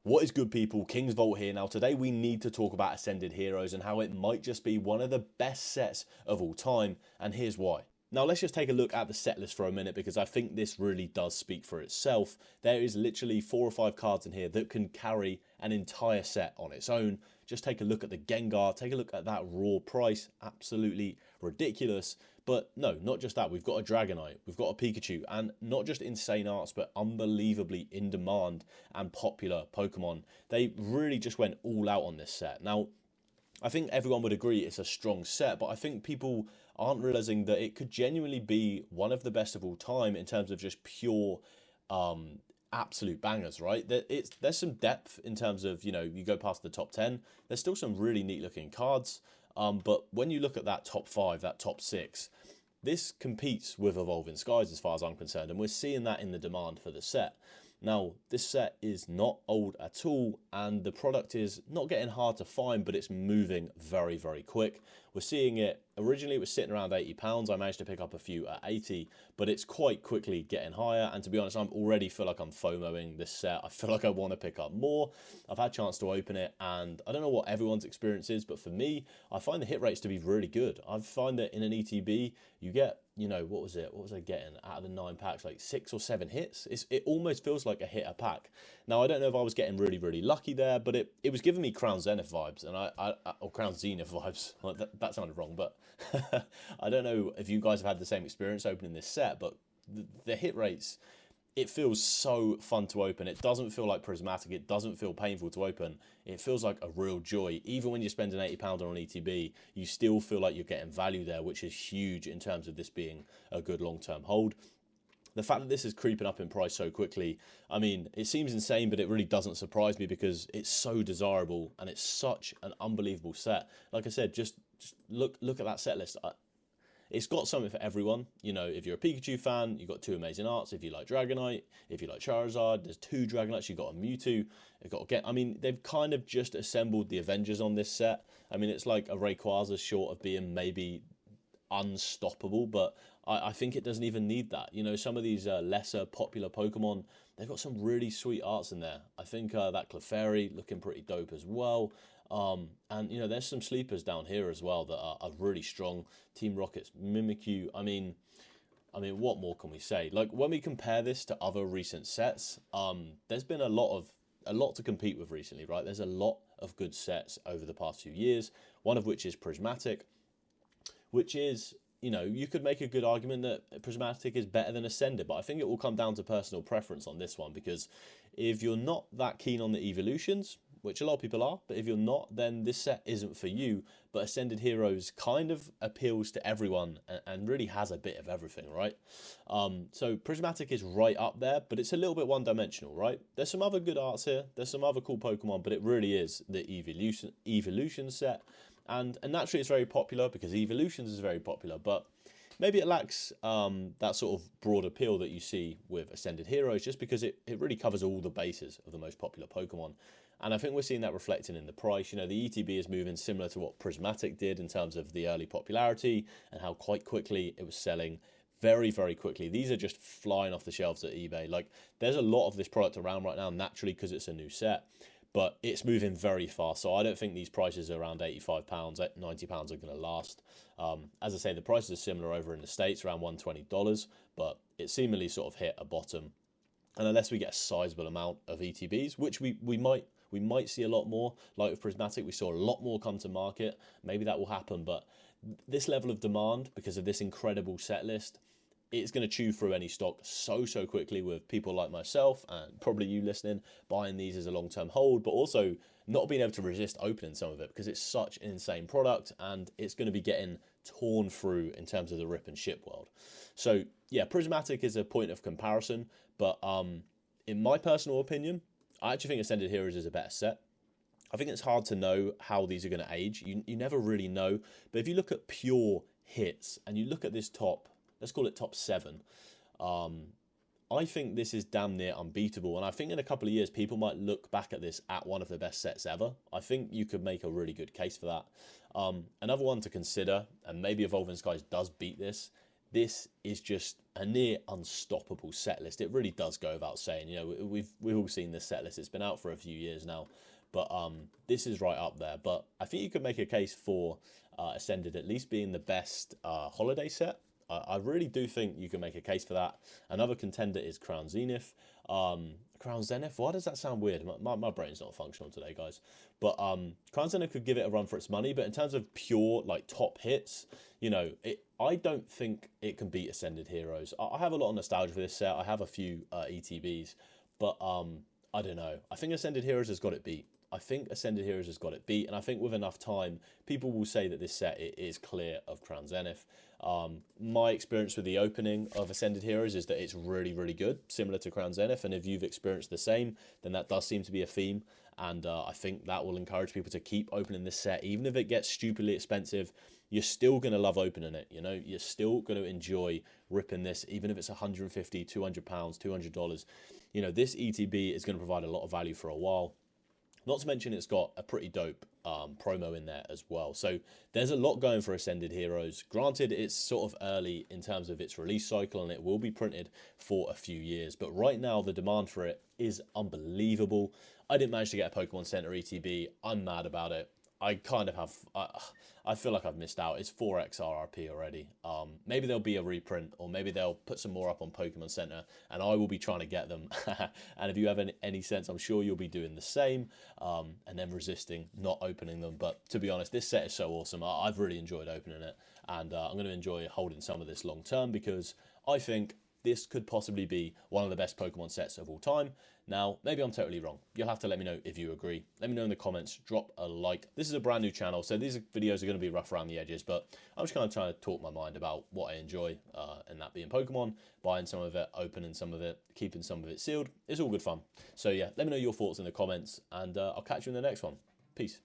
What is good, people? King's Vault here. Now today we need to talk about Ascended Heroes and how it might just be one of the best sets of all time, and here's why. Now let's just take a look at the set list for a minute because I think this really does speak for itself. There is literally 4 or 5 cards in here that can carry an entire set on its own. Just take a look at the Gengar, take a look at that raw price, absolutely ridiculous. But no, not just that, we've got a Dragonite, we've got a Pikachu, and not just insane arts, but unbelievably in demand and popular Pokemon. They really just went all out on this set. Now, I think everyone would agree it's a strong set, but I think people aren't realizing that it could genuinely be one of the best of all time in terms of just pure absolute bangers, right? There's some depth in terms of, you go past the top 10, there's still some really neat looking cards. But when you look at that top 5, that top 6, this competes with Evolving Skies as far as I'm concerned, and we're seeing that in the demand for the set. Now, this set is not old at all, and the product is not getting hard to find, but it's moving very, very quick. We're seeing it, originally it was sitting around £80. I managed to pick up a few at 80, but it's quite quickly getting higher. And to be honest, I already feel like I'm FOMOing this set. I feel like I want to pick up more. I've had a chance to open it, and I don't know what everyone's experience is, but for me, I find the hit rates to be really good. I find that in an ETB, you get, what was it? What was I getting out of the 9 packs? Like 6 or 7 hits. It almost feels like a hit a pack. Now, I don't know if I was getting really, really lucky there, but it was giving me Crown Zenith vibes, and or Crown Zenith vibes. Well, that sounded wrong, but I don't know if you guys have had the same experience opening this set, but the hit rates, it feels so fun to open. It doesn't feel like prismatic. It doesn't feel painful to open. It feels like a real joy. Even when you're spending £80 on an ETB, you still feel like you're getting value there, which is huge in terms of this being a good long-term hold. The fact that this is creeping up in price so quickly, I mean, it seems insane, but it really doesn't surprise me because it's so desirable and it's such an unbelievable set. Like I said, just look at that set list. It's got something for everyone. If you're a Pikachu fan, you've got 2 amazing arts. If you like Dragonite, if you like Charizard, there's 2 Dragonites. You've got a Mewtwo. They've kind of just assembled the Avengers on this set. I mean, it's like a Rayquaza short of being maybe unstoppable, but I think it doesn't even need that. Some of these lesser popular Pokemon, they've got some really sweet arts in there. I think that Clefairy looking pretty dope as well. And there's some sleepers down here as well that are really strong. Team Rocket's Mimikyu. I mean, what more can we say? Like when we compare this to other recent sets, there's been a lot to compete with recently, right? There's a lot of good sets over the past few years. One of which is Prismatic, which is, you could make a good argument that Prismatic is better than Ascended, but I think it will come down to personal preference on this one, because if you're not that keen on the evolutions, which a lot of people are, but if you're not, then this set isn't for you. But Ascended Heroes kind of appeals to everyone and really has a bit of everything, right? So Prismatic is right up there, but it's a little bit one-dimensional, right? There's some other good arts here, there's some other cool Pokemon, but it really is the evolution set. And naturally it's very popular because Evolutions is very popular, but maybe it lacks that sort of broad appeal that you see with Ascended Heroes, just because it really covers all the bases of the most popular Pokemon. And I think we're seeing that reflected in the price. The ETB is moving similar to what Prismatic did in terms of the early popularity and how quite quickly it was selling very, very quickly. These are just flying off the shelves at eBay. Like, there's a lot of this product around right now, naturally, because it's a new set, but it's moving very fast. So I don't think these prices around £85, £90 are going to last. As I say, the prices are similar over in the States, around $120, but it seemingly sort of hit a bottom. And unless we get a sizable amount of ETBs, which we might see a lot more, like with Prismatic, we saw a lot more come to market. Maybe that will happen, but this level of demand, because of this incredible set list, it's going to chew through any stock so quickly, with people like myself and probably you listening buying these as a long-term hold, but also not being able to resist opening some of it because it's such an insane product and it's going to be getting torn through in terms of the rip and ship world. So yeah, Prismatic is a point of comparison, but in my personal opinion, I actually think Ascended Heroes is a better set. I think it's hard to know how these are going to age. You never really know. But if you look at pure hits and you look at this top, let's call it top 7, I think this is damn near unbeatable. And I think in a couple of years, people might look back at this at one of the best sets ever. I think you could make a really good case for that. Another one to consider, and maybe Evolving Skies does beat this, this is just a near unstoppable set list. It really does go without saying. You know, we've all seen this set list. It's been out for a few years now, but this is right up there. But I think you could make a case for Ascended at least being the best holiday set. I really do think you can make a case for that. Another contender is Crown Zenith. Crown Zenith, why does that sound weird? My brain's not functional today, guys. But Crown Zenith could give it a run for its money. But in terms of pure like top hits, you know, I don't think it can beat Ascended Heroes. I have a lot of nostalgia for this set. I have a few ETBs, but I don't know. I think Ascended Heroes has got it beat. I think Ascended Heroes has got it beat, and I think with enough time, people will say that this set is clear of Crown Zenith. My experience with the opening of Ascended Heroes is that it's really, really good, similar to Crown Zenith, and if you've experienced the same, then that does seem to be a theme, and I think that will encourage people to keep opening this set. Even if it gets stupidly expensive, you're still going to love opening it, you know? You're still going to enjoy ripping this, even if it's £150, £200, $200. You know, this ETB is going to provide a lot of value for a while. Not to mention it's got a pretty dope promo in there as well. So there's a lot going for Ascended Heroes. Granted, it's sort of early in terms of its release cycle and it will be printed for a few years. But right now, the demand for it is unbelievable. I didn't manage to get a Pokemon Center ETB. I'm mad about it. I kind of have, I feel like I've missed out. It's 4x RRP already. Maybe there'll be a reprint, or maybe they'll put some more up on Pokemon Center, and I will be trying to get them. And if you have any sense, I'm sure you'll be doing the same, and then resisting not opening them. But to be honest, this set is so awesome. I've really enjoyed opening it, and I'm going to enjoy holding some of this long term because I think this could possibly be one of the best Pokemon sets of all time. Now, maybe I'm totally wrong. You'll have to let me know if you agree. Let me know in the comments. Drop a like. This is a brand new channel, so these videos are going to be rough around the edges, but I'm just kind of trying to talk my mind about what I enjoy, and that being Pokemon, buying some of it, opening some of it, keeping some of it sealed. It's all good fun. So yeah, let me know your thoughts in the comments, and I'll catch you in the next one. Peace.